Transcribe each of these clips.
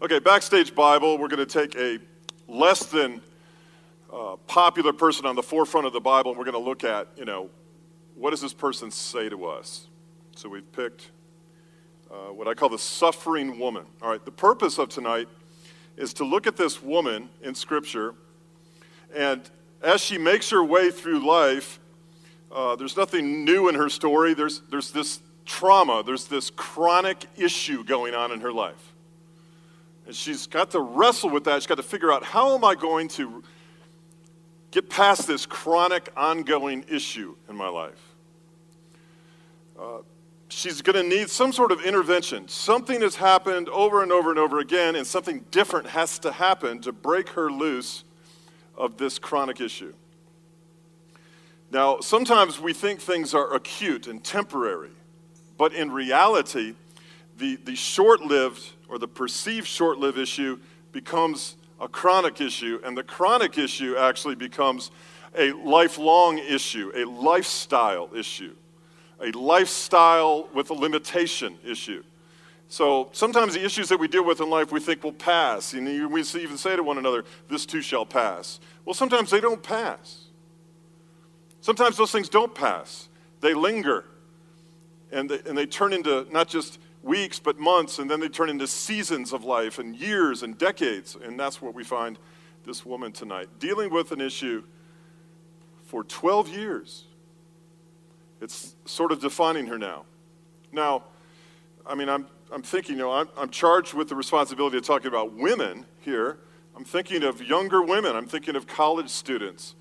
Okay, Backstage Bible, we're going to take a less than popular person on the forefront of the Bible, and we're going to look at, what does this person say to us? So we've picked what I call the suffering woman. All right, the purpose of tonight is to look at this woman in Scripture, and as she makes her way through life, there's nothing new in her story. There's this trauma, there's this chronic issue going on in her life. And she's got to wrestle with that. She's got to figure out, how am I going to get past this chronic, ongoing issue in my life? She's going to need some sort of intervention. Something has happened over and over and over again, and something different has to happen to break her loose of this chronic issue. Now, sometimes we think things are acute and temporary, but in reality, the short-lived or the perceived short-lived issue becomes a chronic issue, and the chronic issue actually becomes a lifelong issue, a lifestyle issue, a lifestyle with a limitation issue. So sometimes the issues that we deal with in life we think will pass, and we even say to one another, this too shall pass. Well, sometimes they don't pass. Sometimes those things don't pass. They linger, and they turn into not just weeks, but months, and then they turn into seasons of life and years and decades, and that's what we find this woman tonight, dealing with an issue for 12 years. It's sort of defining her now. Now, I'm thinking, I'm charged with the responsibility of talking about women here. I'm thinking of younger women. I'm thinking of college students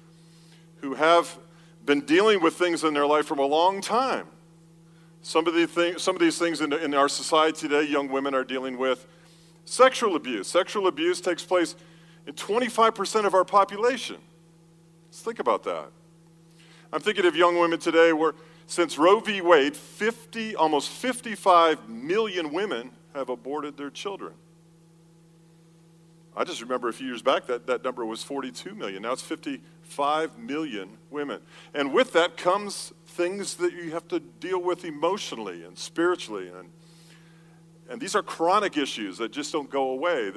who have been dealing with things in their life for a long time. Some of these things in our society today, young women are dealing with sexual abuse. Sexual abuse takes place in 25% of our population. Let's think about that. I'm thinking of young women today where, since Roe v. Wade, almost 55 million women have aborted their children. I just remember a few years back that number was 42 million. Now it's 55 million women. And with that comes things that you have to deal with emotionally and spiritually. And these are chronic issues that just don't go away.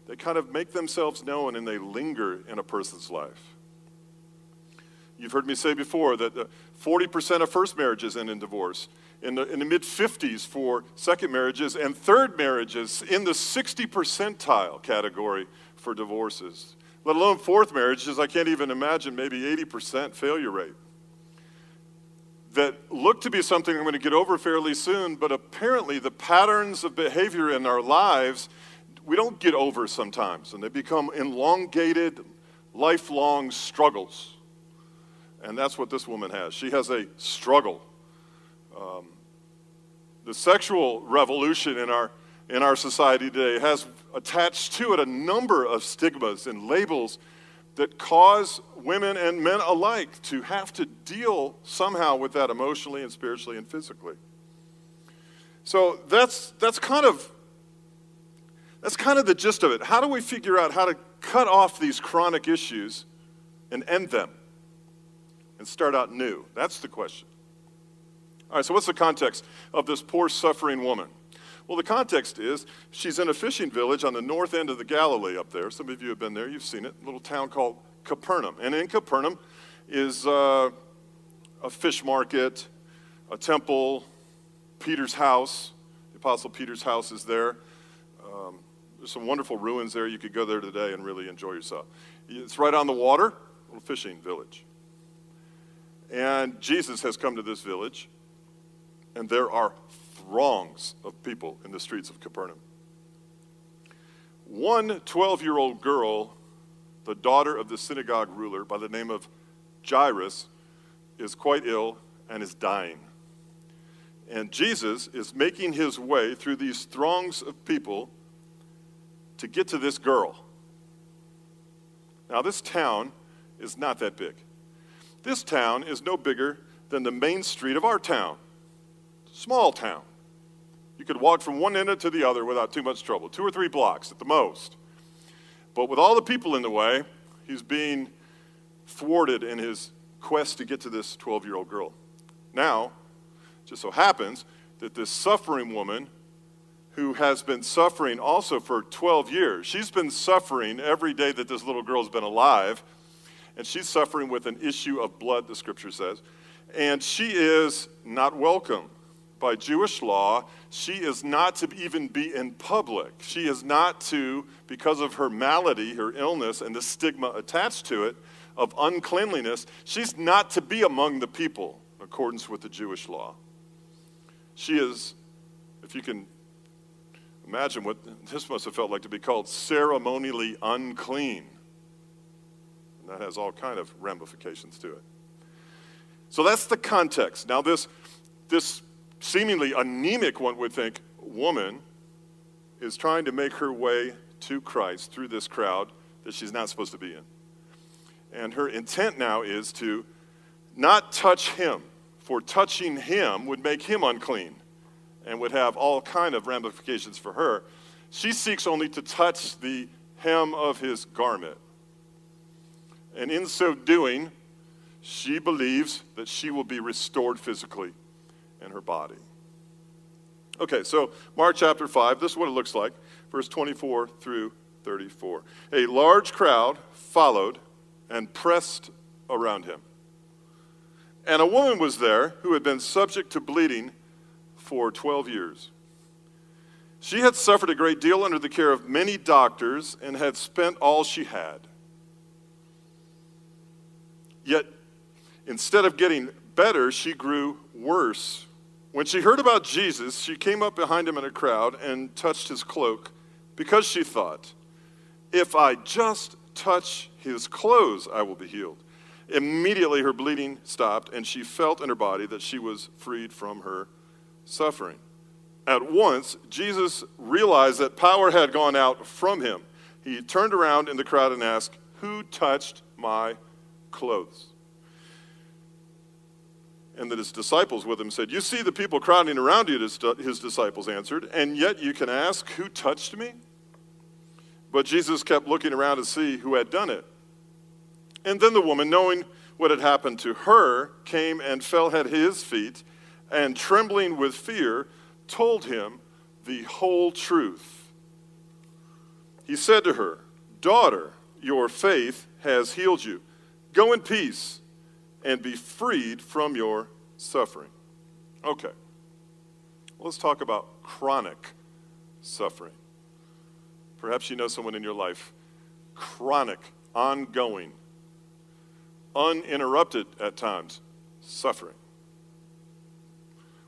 They kind of make themselves known, and they linger in a person's life. You've heard me say before that 40% of first marriages end in divorce. In the mid-50s for second marriages, and third marriages in the 60 percentile category for divorces. Let alone fourth marriages, I can't even imagine, maybe 80% failure rate. That look to be something I'm going to get over fairly soon, but apparently the patterns of behavior in our lives, we don't get over sometimes, and they become elongated, lifelong struggles. And that's what this woman has. She has a struggle. The sexual revolution in our society today has attached to it a number of stigmas and labels that cause women and men alike to have to deal somehow with that emotionally and spiritually and physically. So that's kind of the gist of it. How do we figure out how to cut off these chronic issues and end them and start out new? That's the question. All right, so what's the context of this poor suffering woman? Well, the context is she's in a fishing village on the north end of the Galilee up there. Some of you have been there. You've seen it. A little town called Capernaum. And in Capernaum is a fish market, a temple, Peter's house. The Apostle Peter's house is there. There's some wonderful ruins there. You could go there today and really enjoy yourself. It's right on the water, a little fishing village. And Jesus has come to this village, and there are throngs of people in the streets of Capernaum. One 12-year-old girl, the daughter of the synagogue ruler by the name of Jairus, is quite ill and is dying. And Jesus is making his way through these throngs of people to get to this girl. Now, this town is not that big. This town is no bigger than the main street of our town. Small town. You could walk from one end to the other without too much trouble, 2 or 3 blocks at the most. But with all the people in the way, he's being thwarted in his quest to get to this 12-year-old girl. Now, it just so happens that this suffering woman who has been suffering also for 12 years. She's been suffering every day that this little girl's been alive, and she's suffering with an issue of blood, the scripture says, and she is not welcome. By Jewish law, she is not to even be in public. She is not to, because of her malady, her illness, and the stigma attached to it of uncleanliness, she's not to be among the people in accordance with the Jewish law. She is, if you can imagine what this must have felt like to be called ceremonially unclean. And that has all kind of ramifications to it. So that's the context. Now this seemingly anemic, one would think, woman is trying to make her way to Christ through this crowd that she's not supposed to be in. And her intent now is to not touch him, for touching him would make him unclean and would have all kind of ramifications for her. She seeks only to touch the hem of his garment. And in so doing, she believes that she will be restored physically in her body. Okay, so Mark chapter 5, this is what it looks like, verse 24 through 34. A large crowd followed and pressed around him. And a woman was there who had been subject to bleeding for 12 years. She had suffered a great deal under the care of many doctors and had spent all she had. Yet, instead of getting better, she grew worse. When she heard about Jesus, she came up behind him in a crowd and touched his cloak because she thought, if I just touch his clothes, I will be healed. Immediately her bleeding stopped, and she felt in her body that she was freed from her suffering. At once, Jesus realized that power had gone out from him. He turned around in the crowd and asked, who touched my clothes? And that his disciples with him said, you see the people crowding around you, his disciples answered, and yet you can ask, who touched me? But Jesus kept looking around to see who had done it. And then the woman, knowing what had happened to her, came and fell at his feet, and trembling with fear, told him the whole truth. He said to her, daughter, your faith has healed you. Go in peace and be freed from your suffering. Okay, let's talk about chronic suffering. Perhaps you know someone in your life, chronic, ongoing, uninterrupted at times, suffering.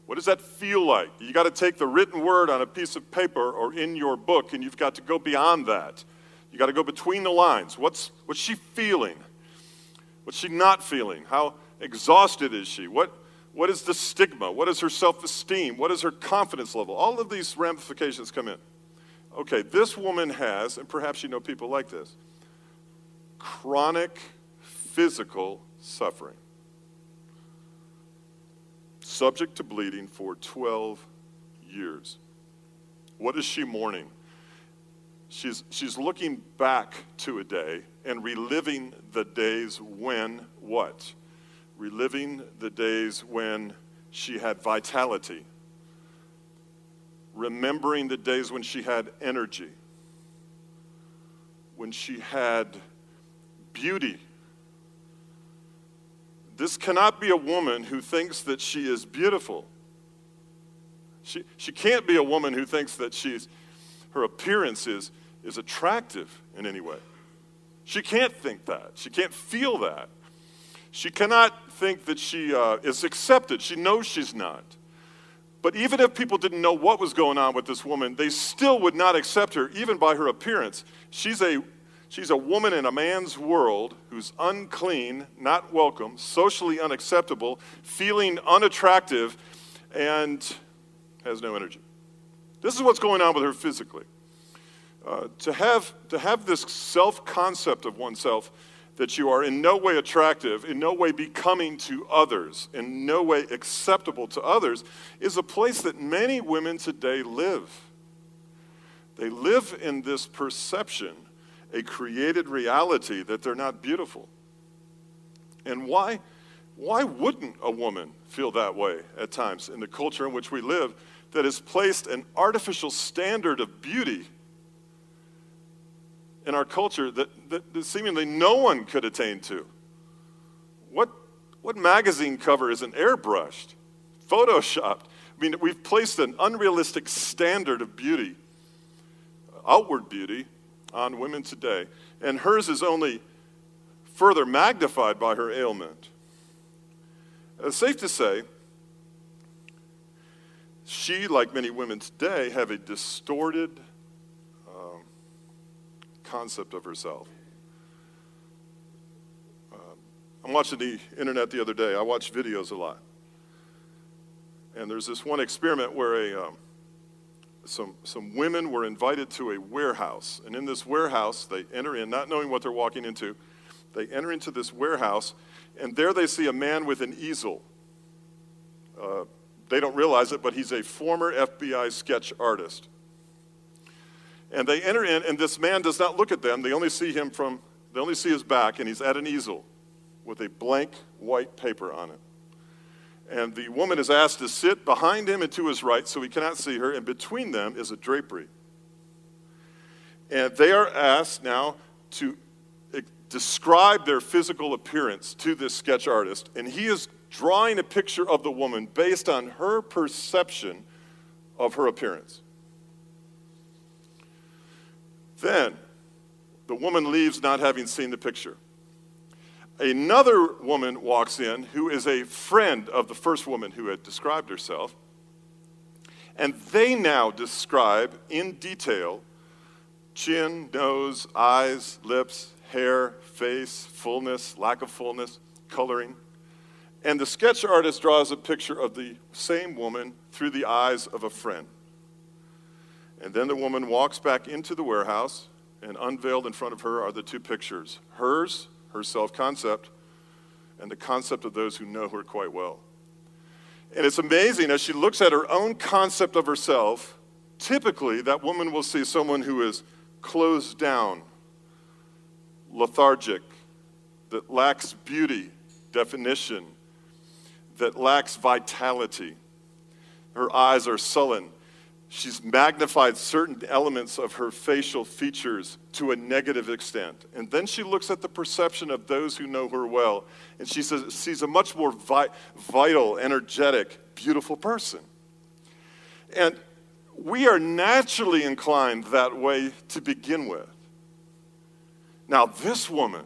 What does that feel like? You got to take the written word on a piece of paper or in your book, and you've got to go beyond that. You got to go between the lines. What's she feeling? What's she not feeling? How exhausted is she? What is the stigma? What is her self-esteem? What is her confidence level? All of these ramifications come in. Okay, this woman has, and perhaps you know people like this, chronic physical suffering. Subject to bleeding for 12 years. What is she mourning? She's looking back to a day and reliving the days when what? Reliving the days when she had vitality. Remembering the days when she had energy. When she had beauty. This cannot be a woman who thinks that she is beautiful. She can't be a woman who thinks that her appearance is attractive in any way. She can't think that. She can't feel that. She cannot think that she is accepted. She knows she's not. But even if people didn't know what was going on with this woman, they still would not accept her, even by her appearance. She's a woman in a man's world who's unclean, not welcome, socially unacceptable, feeling unattractive, and has no energy. This is what's going on with her physically. To have this self-concept of oneself that you are in no way attractive, in no way becoming to others, in no way acceptable to others, is a place that many women today live. They live in this perception, a created reality that they're not beautiful. And why wouldn't a woman feel that way at times in the culture in which we live, that has placed an artificial standard of beauty in our culture that seemingly no one could attain to. What magazine cover isn't airbrushed, photoshopped? I mean, we've placed an unrealistic standard of beauty, outward beauty, on women today, and hers is only further magnified by her ailment. It's safe to say, she, like many women today, have a distorted concept of herself. I'm watching the internet the other day. I watch videos a lot. And there's this one experiment where some women were invited to a warehouse. And in this warehouse, they enter in, not knowing what they're walking into. They enter into this warehouse, and there they see a man with an easel. They don't realize it, but he's a former FBI sketch artist. And they enter in, and this man does not look at them. They only see his back, and he's at an easel with a blank white paper on it. And the woman is asked to sit behind him and to his right so he cannot see her, and between them is a drapery. And they are asked now to describe their physical appearance to this sketch artist, and he is drawing a picture of the woman based on her perception of her appearance. Then, the woman leaves not having seen the picture. Another woman walks in who is a friend of the first woman who had described herself, and they now describe in detail chin, nose, eyes, lips, hair, face, fullness, lack of fullness, coloring. And the sketch artist draws a picture of the same woman through the eyes of a friend. And then the woman walks back into the warehouse, and unveiled in front of her are the two pictures. Hers, her self-concept, and the concept of those who know her quite well. And it's amazing, as she looks at her own concept of herself, typically that woman will see someone who is closed down, lethargic, that lacks beauty, definition, that lacks vitality. Her eyes are sullen. She's magnified certain elements of her facial features to a negative extent. And then she looks at the perception of those who know her well, and she sees a much more vital, energetic, beautiful person. And we are naturally inclined that way to begin with. Now, this woman,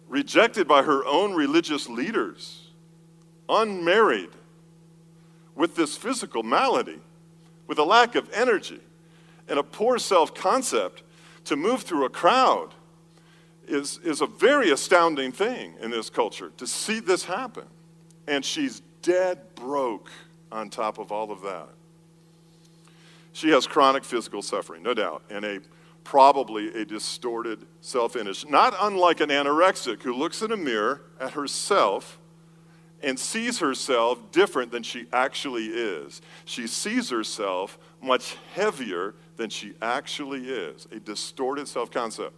rejected by her own religious leaders, unmarried, with this physical malady, with a lack of energy, and a poor self-concept, to move through a crowd is a very astounding thing in this culture, to see this happen. And she's dead broke on top of all of that. She has chronic physical suffering, no doubt, and probably a distorted self-image, not unlike an anorexic who looks in a mirror at herself and sees herself different than she actually is. She sees herself much heavier than she actually is, a distorted self-concept.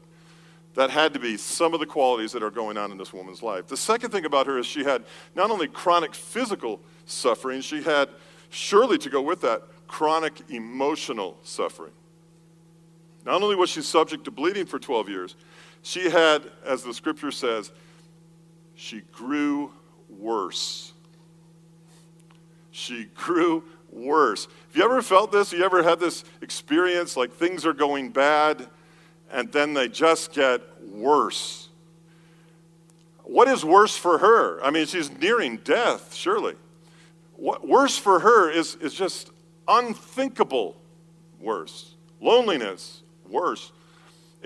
That had to be some of the qualities that are going on in this woman's life. The second thing about her is she had not only chronic physical suffering, she had, surely to go with that, chronic emotional suffering. Not only was she subject to bleeding for 12 years, she had, as the scripture says, she grew worse. She grew worse. Have you ever felt this? Have you ever had this experience like things are going bad and then they just get worse? What is worse for her? I mean, she's nearing death, surely. What worse for her is just unthinkable worse. Loneliness, worse.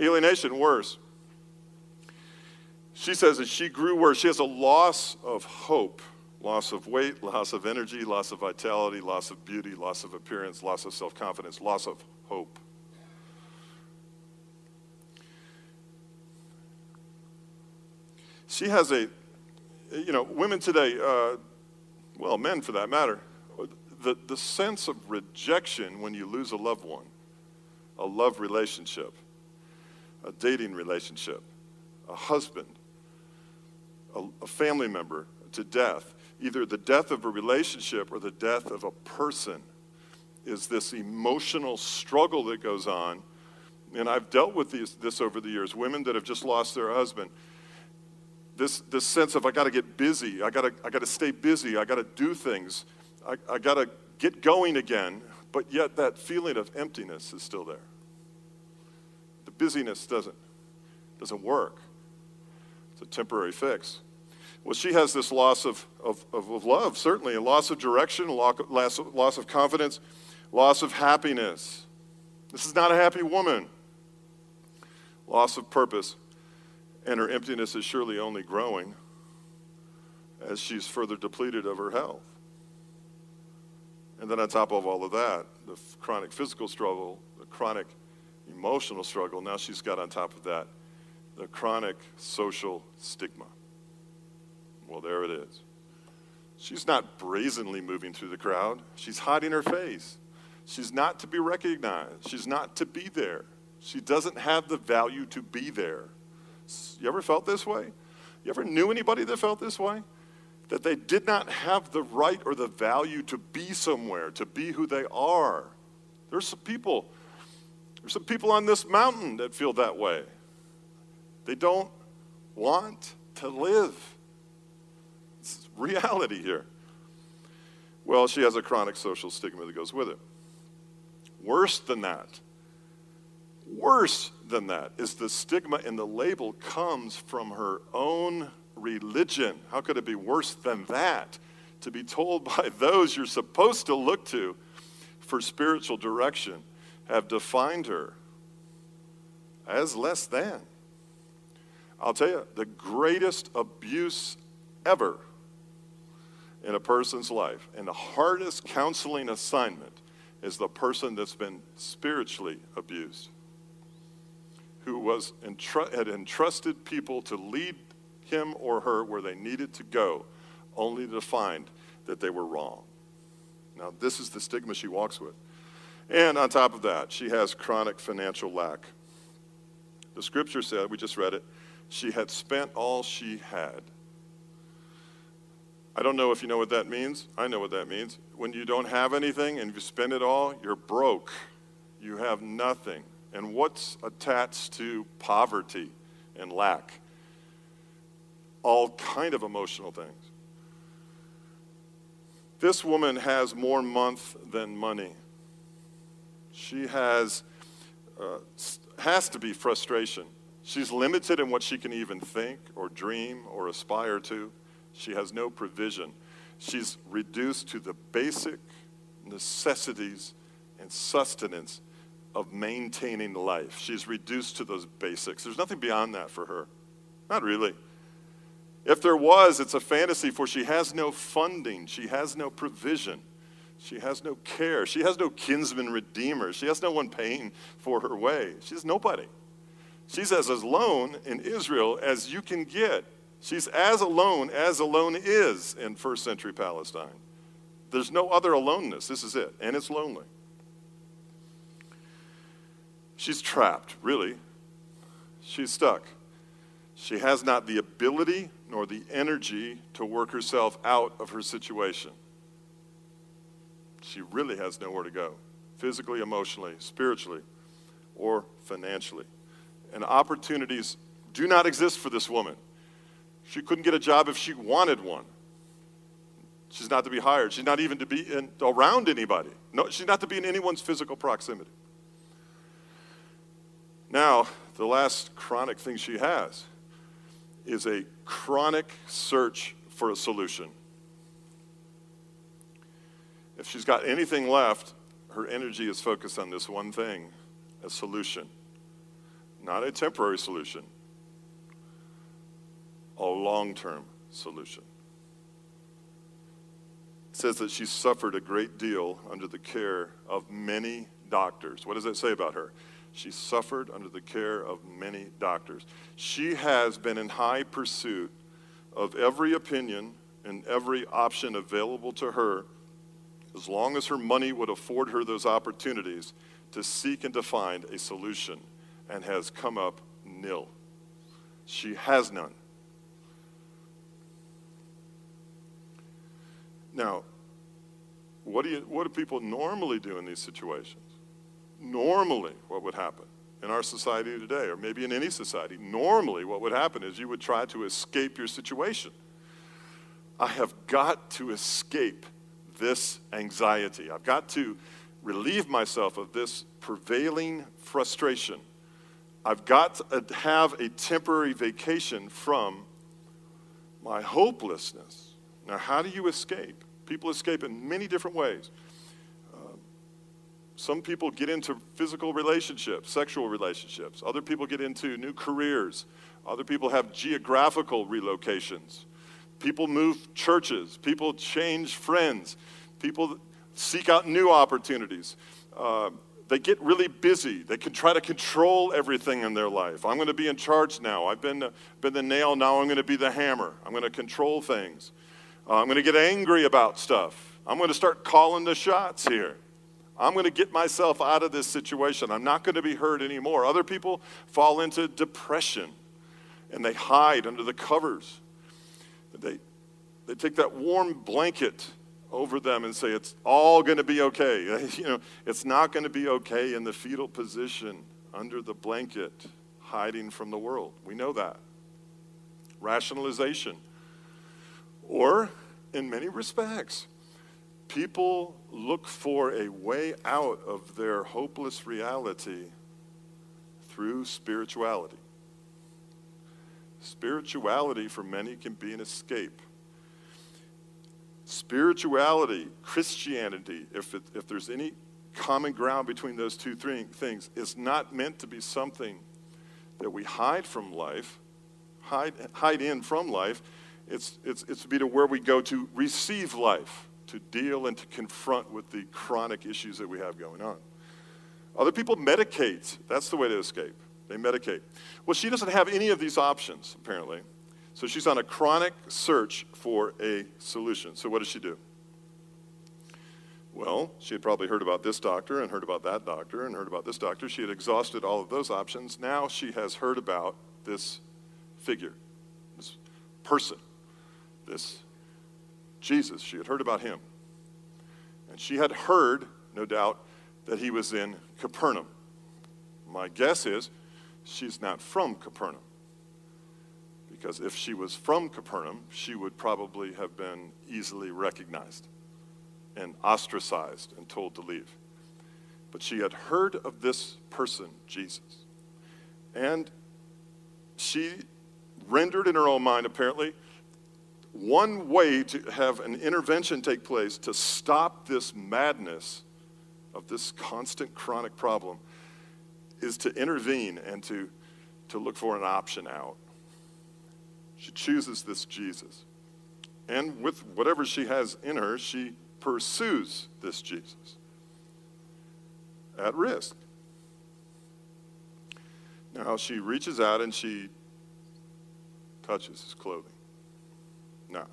Alienation, worse. She says that she grew worse. She has a loss of hope, loss of weight, loss of energy, loss of vitality, loss of beauty, loss of appearance, loss of self-confidence, loss of hope. She has women today, well, men for that matter, the sense of rejection when you lose a loved one, a love relationship, a dating relationship, a husband, a family member to death. either the death of a relationship or the death of a person is this emotional struggle that goes on. And I've dealt with this over the years, women that have just lost their husband. This sense of, I got to get busy, I got to stay busy, I got to do things, I got to get going again, but yet that feeling of emptiness is still there. The busyness doesn't work. It's a temporary fix. Well, she has this loss of love, certainly, a loss of direction, a loss of confidence, loss of happiness. This is not a happy woman. Loss of purpose, and her emptiness is surely only growing as she's further depleted of her health. And then on top of all of that, the chronic physical struggle, the chronic emotional struggle, now she's got on top of that the chronic social stigma. Well, there it is. She's not brazenly moving through the crowd. She's hiding her face. She's not to be recognized. She's not to be there. She doesn't have the value to be there. You ever felt this way? You ever knew anybody that felt this way? That they did not have the right or the value to be somewhere, to be who they are. There's some people on this mountain that feel that way. They don't want to live. It's reality here. Well, she has a chronic social stigma that goes with it. Worse than that is the stigma, and the label comes from her own religion. How could it be worse than that? To be told by those you're supposed to look to for spiritual direction have defined her as less than. I'll tell you, the greatest abuse ever in a person's life and the hardest counseling assignment is the person that's been spiritually abused, who had entrusted people to lead him or her where they needed to go, only to find that they were wrong. Now, this is the stigma she walks with. And on top of that, she has chronic financial lack. The scripture said, we just read it, she had spent all she had. I don't know if you know what that means. I know what that means. When you don't have anything and you spend it all, you're broke. You have nothing. And what's attached to poverty and lack? All kind of emotional things. This woman has more month than money. She has to be frustration. She's limited in what she can even think or dream or aspire to. She has no provision. She's reduced to the basic necessities and sustenance of maintaining life. She's reduced to those basics. There's nothing beyond that for her. Not really. If there was, it's a fantasy, for she has no funding. She has no provision. She has no care. She has no kinsman redeemer. She has no one paying for her way. She has nobody. She's as alone in Israel as you can get. She's as alone is in first century Palestine. There's no other aloneness. This is it. And it's lonely. She's trapped, really. She's stuck. She has not the ability nor the energy to work herself out of her situation. She really has nowhere to go, physically, emotionally, spiritually, or financially. And opportunities do not exist for this woman. She couldn't get a job if she wanted one. She's not to be hired. She's not even to be around anybody. No, she's not to be in anyone's physical proximity. Now, the last chronic thing she has is a chronic search for a solution. If she's got anything left, her energy is focused on this one thing, a solution. Not a temporary solution, a long-term solution. It says that she suffered a great deal under the care of many doctors. What does that say about her? She suffered under the care of many doctors. She has been in high pursuit of every opinion and every option available to her, as long as her money would afford her those opportunities to seek and to find a solution, and has come up nil. She has none. Now, what do people normally do in these situations? Normally, what would happen in our society today, or maybe in any society, normally what would happen is you would try to escape your situation. I have got to escape this anxiety. I've got to relieve myself of this prevailing frustration. I've got to have a temporary vacation from my hopelessness. Now, how do you escape? People escape in many different ways. Some people get into physical relationships, sexual relationships. Other people get into new careers. Other people have geographical relocations. People move churches. People change friends. People seek out new opportunities. They get really busy. They can try to control everything in their life. I'm going to be in charge now. I've been the nail, now I'm going to be the hammer. I'm going to control things. I'm going to get angry about stuff. I'm going to start calling the shots here. I'm going to get myself out of this situation. I'm not going to be hurt anymore. Other people fall into depression, and they hide under the covers. They take that warm blanket over them and say, it's all going to be okay. You know, it's not going to be okay in the fetal position under the blanket, hiding from the world. We know that. Rationalization. Or, in many respects, people look for a way out of their hopeless reality through spirituality. Spirituality for many can be an escape. Spirituality, Christianity, if there's any common ground between those two things, is not meant to be something that we hide from life, hide in from life. It's to be to where we go to receive life, to deal and to confront with the chronic issues that we have going on. Other people medicate. That's the way to escape. They medicate. Well, she doesn't have any of these options, apparently. So she's on a chronic search for a solution. So what does she do? Well, she had probably heard about this doctor and heard about that doctor and heard about this doctor. She had exhausted all of those options. Now she has heard about this figure, this person, this Jesus. She had heard about him. And she had heard, no doubt, that he was in Capernaum. My guess is she's not from Capernaum. Because if she was from Capernaum, she would probably have been easily recognized and ostracized and told to leave. But she had heard of this person, Jesus. And she rendered in her own mind, apparently, one way to have an intervention take place to stop this madness of this constant chronic problem is to intervene and to look for an option out. She chooses this Jesus. And with whatever she has in her, she pursues this Jesus at risk. Now she reaches out and she touches his clothing. Now,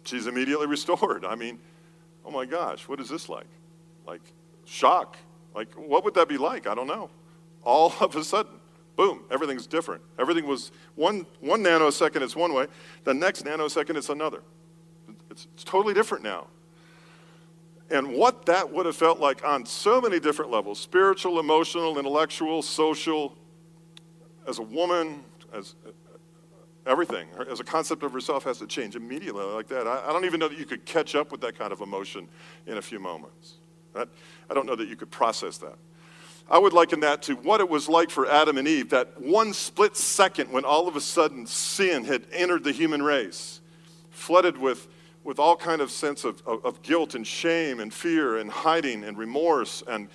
she's immediately restored. I mean, oh my gosh, what is this like? Like shock. Like, what would that be like? I don't know. All of a sudden, boom, everything's different. Everything was one nanosecond it's one way, the next nanosecond it's another. It's totally different now. And what that would have felt like on so many different levels, spiritual, emotional, intellectual, social, as a woman, as everything, as a concept of herself has to change immediately like that. I don't even know that you could catch up with that kind of emotion in a few moments. I don't know that you could process that. I would liken that to what it was like for Adam and Eve, that one split second when all of a sudden sin had entered the human race, flooded with all kind of sense of guilt and shame and fear and hiding and remorse and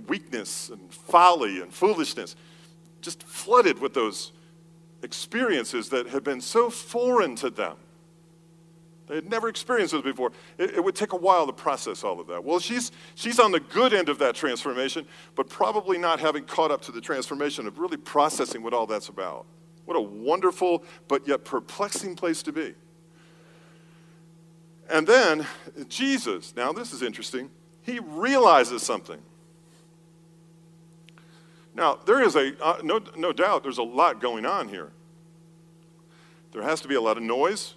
weakness and folly and foolishness, just flooded with those experiences that had been so foreign to them. They had never experienced this before. It would take a while to process all of that. Well, she's on the good end of that transformation, but probably not having caught up to the transformation of really processing what all that's about. What a wonderful but yet perplexing place to be. And then Jesus, now this is interesting, he realizes something. Now, there is no doubt there's a lot going on here. There has to be a lot of noise.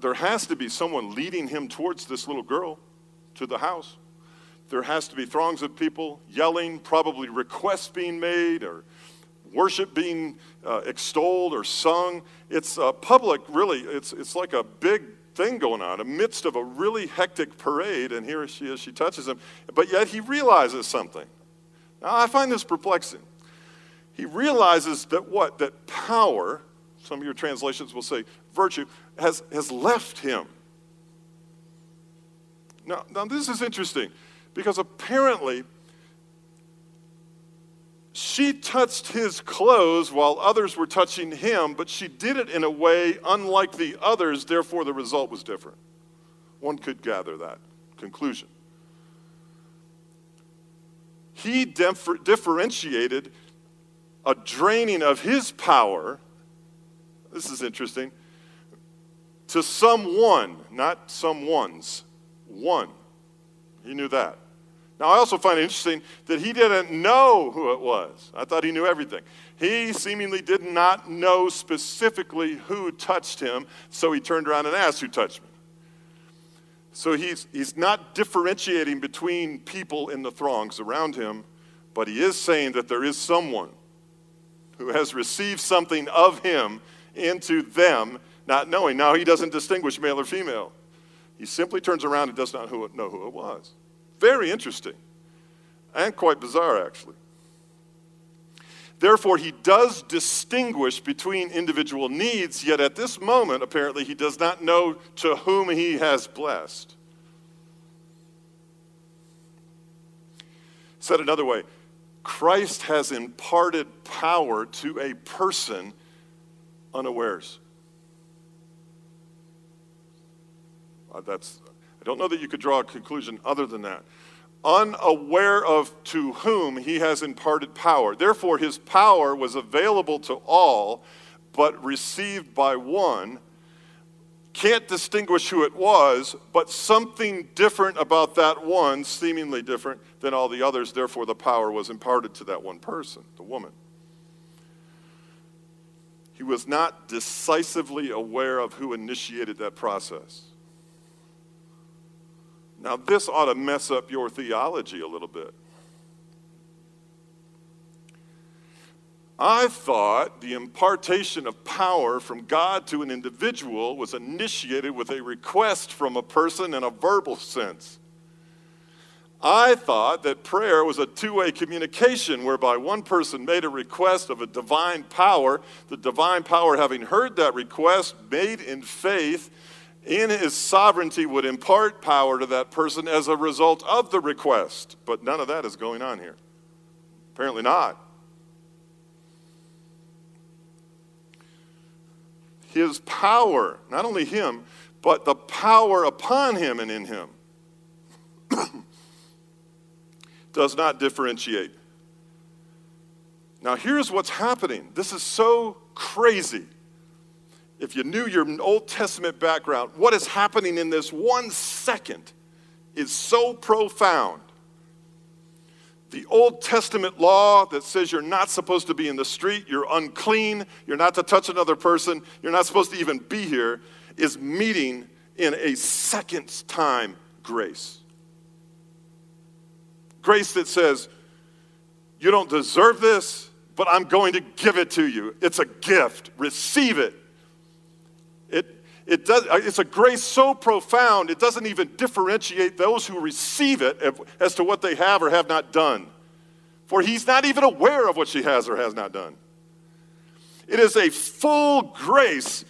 There has to be someone leading him towards this little girl to the house. There has to be throngs of people yelling, probably requests being made or worship being extolled or sung. It's public, really. It's like a big thing going on amidst of a really hectic parade, and here she is, she touches him, but yet he realizes something. Now, I find this perplexing. He realizes that what? That power, some of your translations will say virtue, has left him. Now this is interesting, because apparently she touched his clothes while others were touching him, but she did it in a way unlike the others, therefore the result was different. One could gather that conclusion. He differentiated a draining of his power, this is interesting, to someone, not someone's, one. He knew that. Now, I also find it interesting that he didn't know who it was. I thought he knew everything. He seemingly did not know specifically who touched him, so he turned around and asked, "Who touched me?" So he's not differentiating between people in the throngs around him, but he is saying that there is someone who has received something of him into them, not knowing. Now, he doesn't distinguish male or female. He simply turns around and does not know who it was. Very interesting, and quite bizarre, actually. Therefore, he does distinguish between individual needs, yet at this moment, apparently, he does not know to whom he has blessed. Said another way, Christ has imparted power to a person unawares. I don't know that you could draw a conclusion other than that. Unaware of to whom he has imparted power. Therefore, his power was available to all, but received by one. Can't distinguish who it was, but something different about that one, seemingly different than all the others. Therefore, the power was imparted to that one person, the woman. He was not decisively aware of who initiated that process. Now, this ought to mess up your theology a little bit. I thought the impartation of power from God to an individual was initiated with a request from a person in a verbal sense. I thought that prayer was a two-way communication whereby one person made a request of a divine power, the divine power, having heard that request, made in faith, in his sovereignty would impart power to that person as a result of the request. But none of that is going on here. Apparently not. His power, not only him, but the power upon him and in him, does not differentiate. Now here's what's happening. This is so crazy. If you knew your Old Testament background, what is happening in this 1 second is so profound. The Old Testament law that says you're not supposed to be in the street, you're unclean, you're not to touch another person, you're not supposed to even be here, is meeting in a second's time grace. Grace that says, you don't deserve this, but I'm going to give it to you. It's a gift. Receive it. It's a grace so profound, it doesn't even differentiate those who receive it as to what they have or have not done. For he's not even aware of what she has or has not done. It is a full grace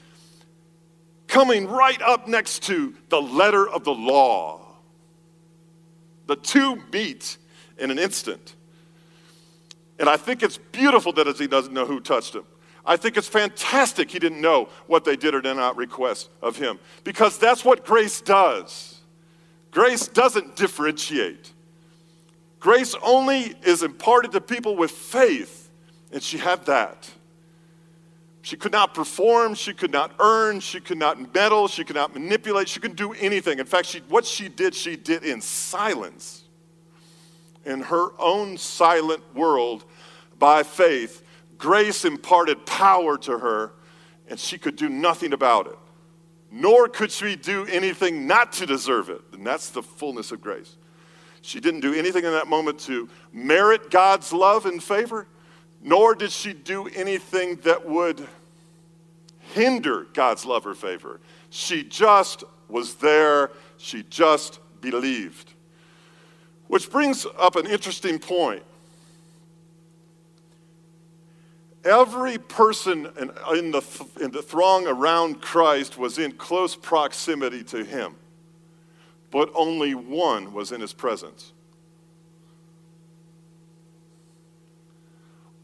coming right up next to the letter of the law. The two meet in an instant. And I think it's beautiful that he doesn't know who touched him. I think it's fantastic he didn't know what they did or did not request of him, because that's what grace does. Grace doesn't differentiate. Grace only is imparted to people with faith, and she had that. She could not perform, she could not earn, she could not meddle, she could not manipulate, she couldn't do anything. In fact, what she did in silence. In her own silent world, by faith, grace imparted power to her, and she could do nothing about it. Nor could she do anything not to deserve it. And that's the fullness of grace. She didn't do anything in that moment to merit God's love and favor, nor did she do anything that would hinder God's love or favor. She just was there. She just believed. Which brings up an interesting point. Every person in the throng around Christ was in close proximity to him, but only one was in his presence.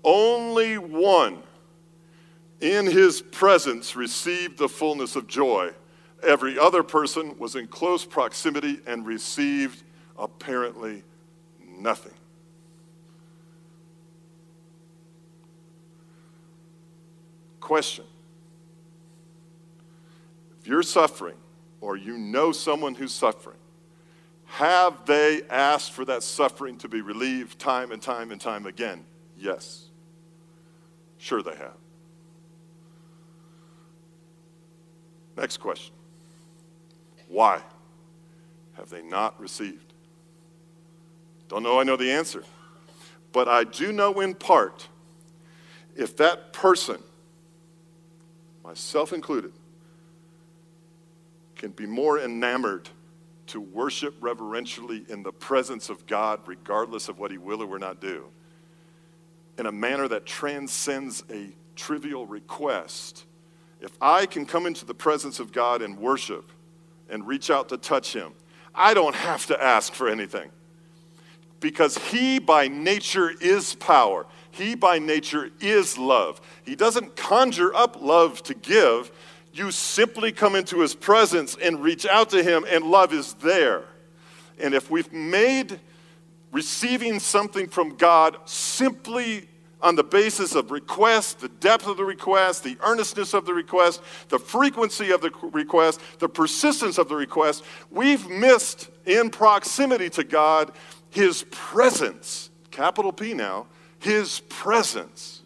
Only one in his presence received the fullness of joy. Every other person was in close proximity and received apparently nothing. Question. If you're suffering, or you know someone who's suffering, have they asked for that suffering to be relieved time and time and time again? Yes. Sure they have. Next question. Why have they not received? Don't know I know the answer. But I do know in part, if that person, myself included, can be more enamored to worship reverentially in the presence of God, regardless of what he will or will not do, in a manner that transcends a trivial request. If I can come into the presence of God and worship and reach out to touch him, I don't have to ask for anything, because he by nature is power. He by nature is love. He doesn't conjure up love to give. You simply come into his presence and reach out to him, and love is there. And if we've made receiving something from God simply on the basis of request, the depth of the request, the earnestness of the request, the frequency of the request, the persistence of the request, we've missed in proximity to God his presence, capital P now, his presence.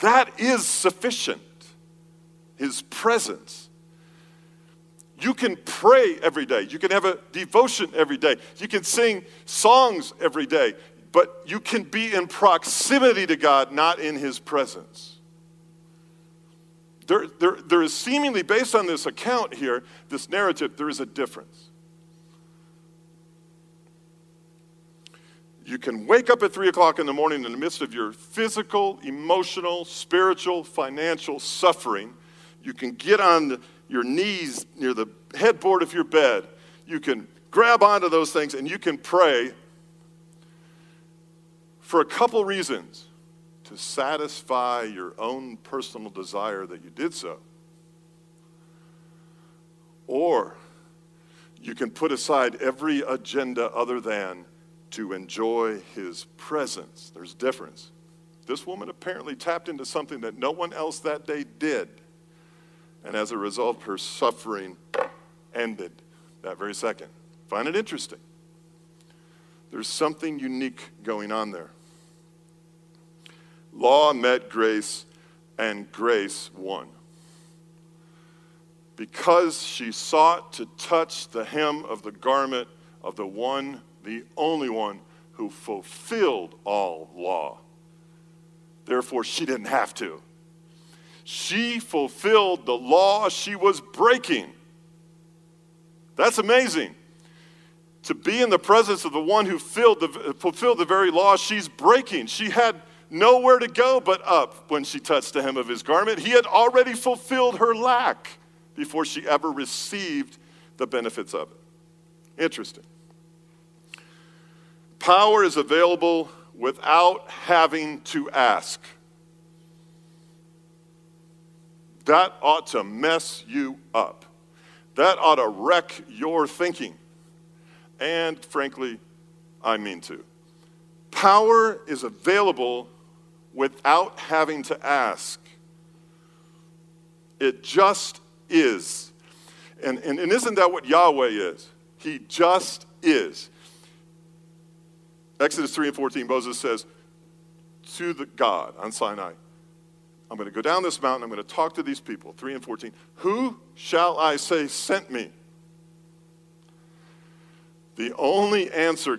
That is sufficient. His presence. You can pray every day. You can have a devotion every day. You can sing songs every day. But you can be in proximity to God, not in his presence. There is seemingly, based on this account here, this narrative, there is a difference. You can wake up at 3 o'clock in the morning in the midst of your physical, emotional, spiritual, financial suffering. You can get on your knees near the headboard of your bed. You can grab onto those things and you can pray for a couple reasons. To satisfy your own personal desire that you did so. Or you can put aside every agenda other than to enjoy his presence. There's a difference. This woman apparently tapped into something that no one else that day did. And as a result, her suffering ended that very second. Find it interesting. There's something unique going on there. Law met grace, and grace won. Because she sought to touch the hem of the garment of the one, the only one, who fulfilled all law. Therefore, she didn't have to. She fulfilled the law she was breaking. That's amazing. To be in the presence of the one who fulfilled the very law she's breaking. She had nowhere to go but up when she touched the hem of his garment. He had already fulfilled her lack before she ever received the benefits of it. Interesting. Power is available without having to ask. That ought to mess you up. That ought to wreck your thinking. And frankly, I mean to. Power is available without having to ask. It just is. And isn't that what Yahweh is? He just is. Exodus 3:14, Moses says to the God on Sinai, I'm going to go down this mountain. I'm going to talk to these people, 3 and 14. Who shall I say sent me? The only answer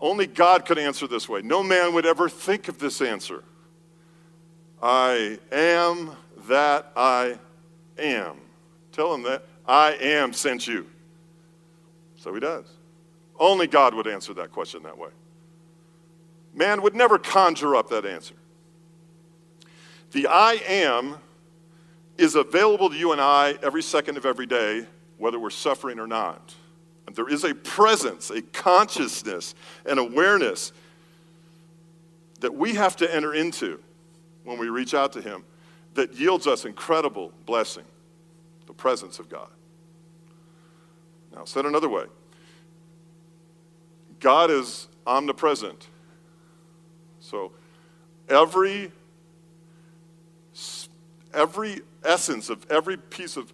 only God could answer this way. No man would ever think of this answer. I am that I am. Tell him that I am sent you. So he does. Only God would answer that question that way. Man would never conjure up that answer. The I am is available to you and I every second of every day, whether we're suffering or not. And there is a presence, a consciousness, an awareness that we have to enter into when we reach out to him that yields us incredible blessing, the presence of God. Now, said another way, God is omnipresent. So every essence of every piece of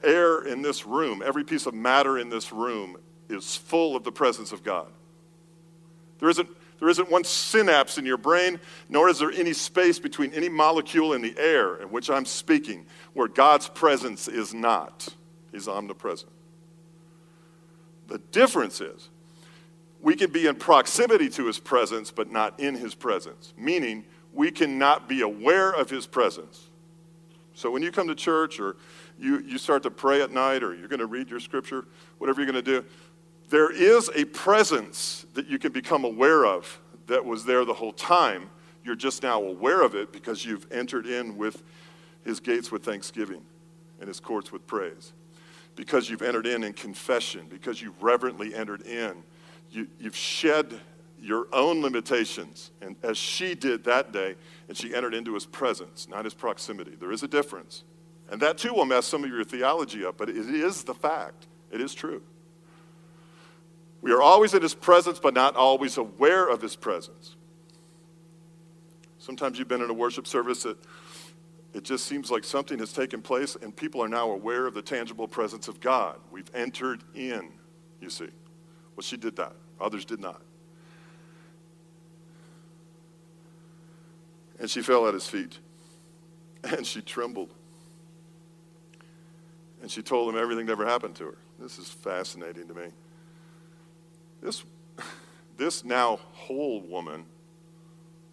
air in this room, every piece of matter in this room is full of the presence of God. There isn't one synapse in your brain, nor is there any space between any molecule in the air in which I'm speaking where God's presence is not. He's omnipresent. The difference is we can be in proximity to his presence but not in his presence, meaning we cannot be aware of his presence. So when you come to church or you start to pray at night or you're going to read your scripture, whatever you're going to do, there is a presence that you can become aware of that was there the whole time. You're just now aware of it because you've entered in with his gates with thanksgiving and his courts with praise. Because you've entered in confession, because you've reverently entered in, you've shed your own limitations, and as she did that day, and she entered into his presence, not his proximity. There is a difference. And that too will mess some of your theology up, but it is the fact. It is true. We are always in his presence, but not always aware of his presence. Sometimes you've been in a worship service that it just seems like something has taken place, and people are now aware of the tangible presence of God. We've entered in, you see. Well, she did that. Others did not. And she fell at his feet, and she trembled. And she told him everything that ever happened to her. This is fascinating to me. This now whole woman,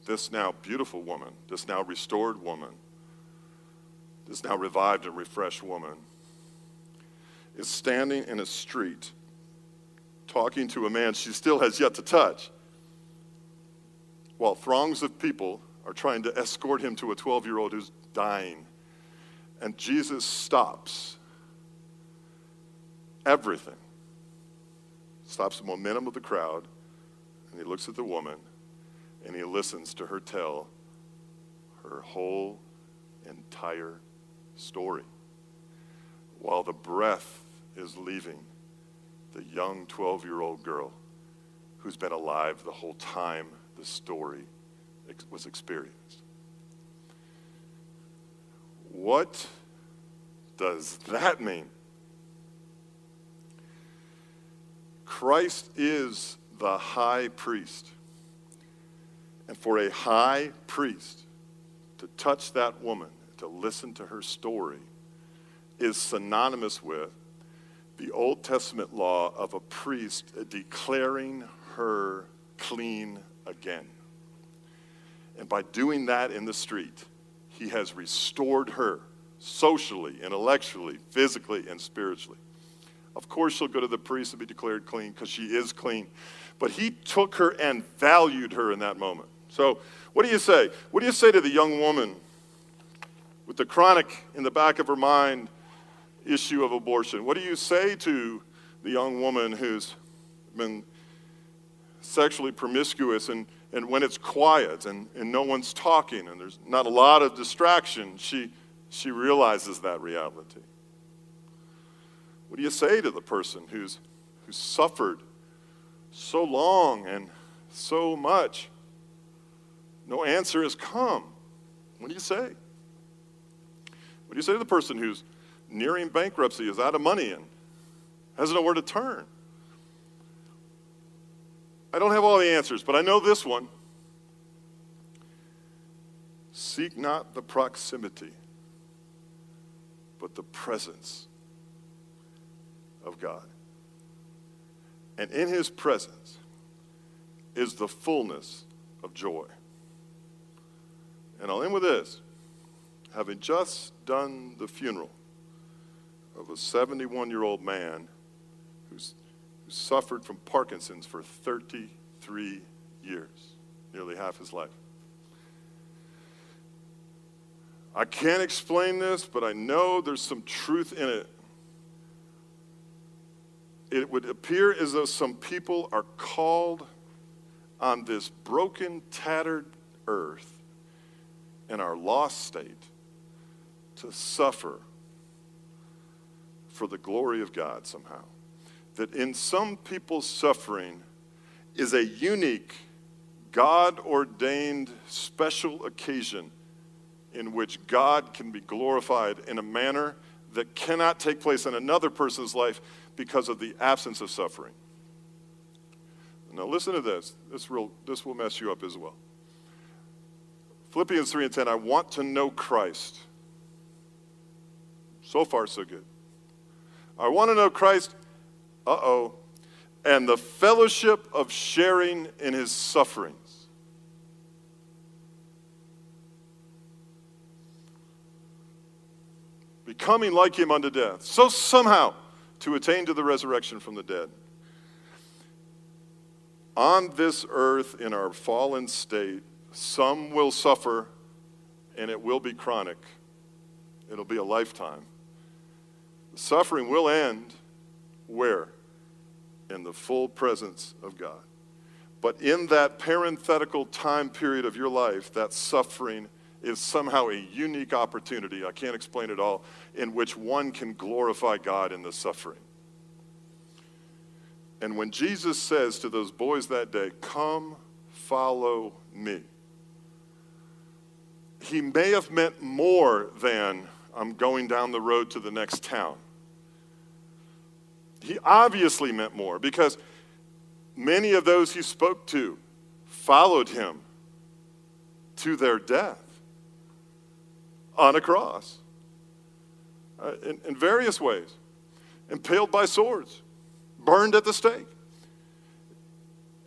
this now beautiful woman, this now restored woman, this now revived and refreshed woman is standing in a street talking to a man she still has yet to touch, while throngs of people are trying to escort him to a 12-year-old who's dying. And Jesus stops everything, stops the momentum of the crowd, and he looks at the woman, and he listens to her tell her whole entire story, while the breath is leaving the young 12-year-old girl who's been alive the whole time the story was experienced. What does that mean? Christ is the high priest. And for a high priest to touch that woman, to listen to her story, is synonymous with the Old Testament law of a priest declaring her clean again. And by doing that in the street, he has restored her socially, intellectually, physically, and spiritually. Of course, she'll go to the priest and be declared clean because she is clean. But he took her and valued her in that moment. So what do you say? What do you say to the young woman with the chronic in the back of her mind issue of abortion? What do you say to the young woman who's been sexually promiscuous and when it's quiet and no one's talking and there's not a lot of distraction, she realizes that reality? What do you say to the person who's suffered so long and so much? No answer has come. What do you say? What do you say to the person who's nearing bankruptcy, is out of money, and has nowhere to turn? I don't have all the answers, but I know this one. seek not the proximity, but the presence of God. And in his presence is the fullness of joy. And I'll end with this. Having just done the funeral of a 71-year-old man who suffered from Parkinson's for 33 years, nearly half his life. I can't explain this, but I know there's some truth in it. It would appear as though some people are called on this broken, tattered earth in our lost state to suffer for the glory of God somehow. That in some people's suffering is a unique, God-ordained special occasion in which God can be glorified in a manner that cannot take place in another person's life because of the absence of suffering. Now listen to this. This will mess you up as well. Philippians 3:10, I want to know Christ. So far, so good. I want to know Christ, and the fellowship of sharing in his sufferings. Becoming like him unto death, so somehow to attain to the resurrection from the dead. On this earth, in our fallen state, some will suffer, and it will be chronic. It'll be a lifetime. The suffering will end where? In the full presence of God. But in that parenthetical time period of your life, that suffering is somehow a unique opportunity, I can't explain it all, in which one can glorify God in the suffering. And when Jesus says to those boys that day, come follow me, he may have meant more than I'm going down the road to the next town. He obviously meant more because many of those he spoke to followed him to their death on a cross in various ways, impaled by swords, burned at the stake.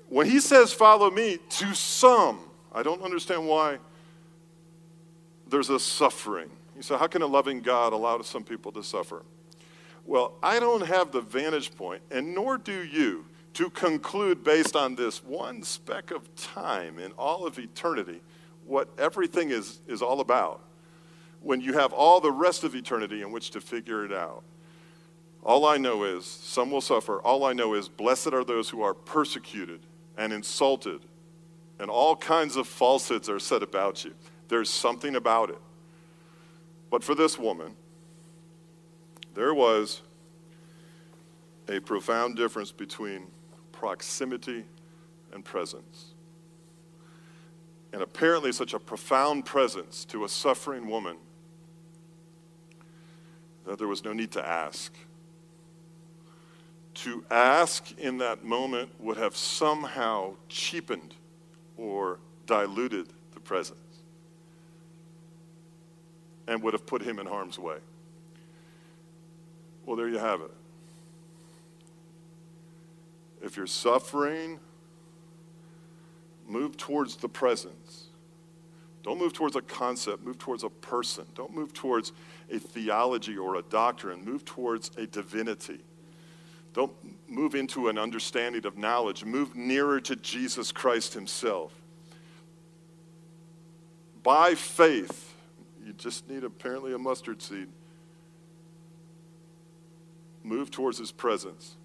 When he says follow me, to some, I don't understand why there's a suffering. You say, how can a loving God allow some people to suffer? Well, I don't have the vantage point, and nor do you, to conclude based on this one speck of time in all of eternity what everything is all about, when you have all the rest of eternity in which to figure it out. All I know is some will suffer. All I know is blessed are those who are persecuted and insulted, and all kinds of falsehoods are said about you. There's something about it. But for this woman, there was a profound difference between proximity and presence. And apparently such a profound presence to a suffering woman that there was no need to ask. To ask in that moment would have somehow cheapened or diluted the presence and would have put him in harm's way. Well, there you have it. If you're suffering, move towards the presence. Don't move towards a concept, move towards a person. Don't move towards a theology or a doctrine, move towards a divinity. Don't move into an understanding of knowledge, move nearer to Jesus Christ himself. By faith, you just need apparently a mustard seed. Move towards his presence.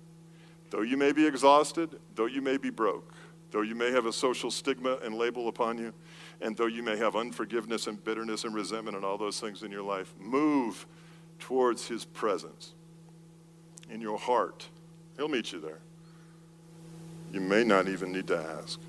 Though you may be exhausted, though you may be broke, though you may have a social stigma and label upon you, and though you may have unforgiveness and bitterness and resentment and all those things in your life, move towards his presence in your heart. He'll meet you there. You may not even need to ask.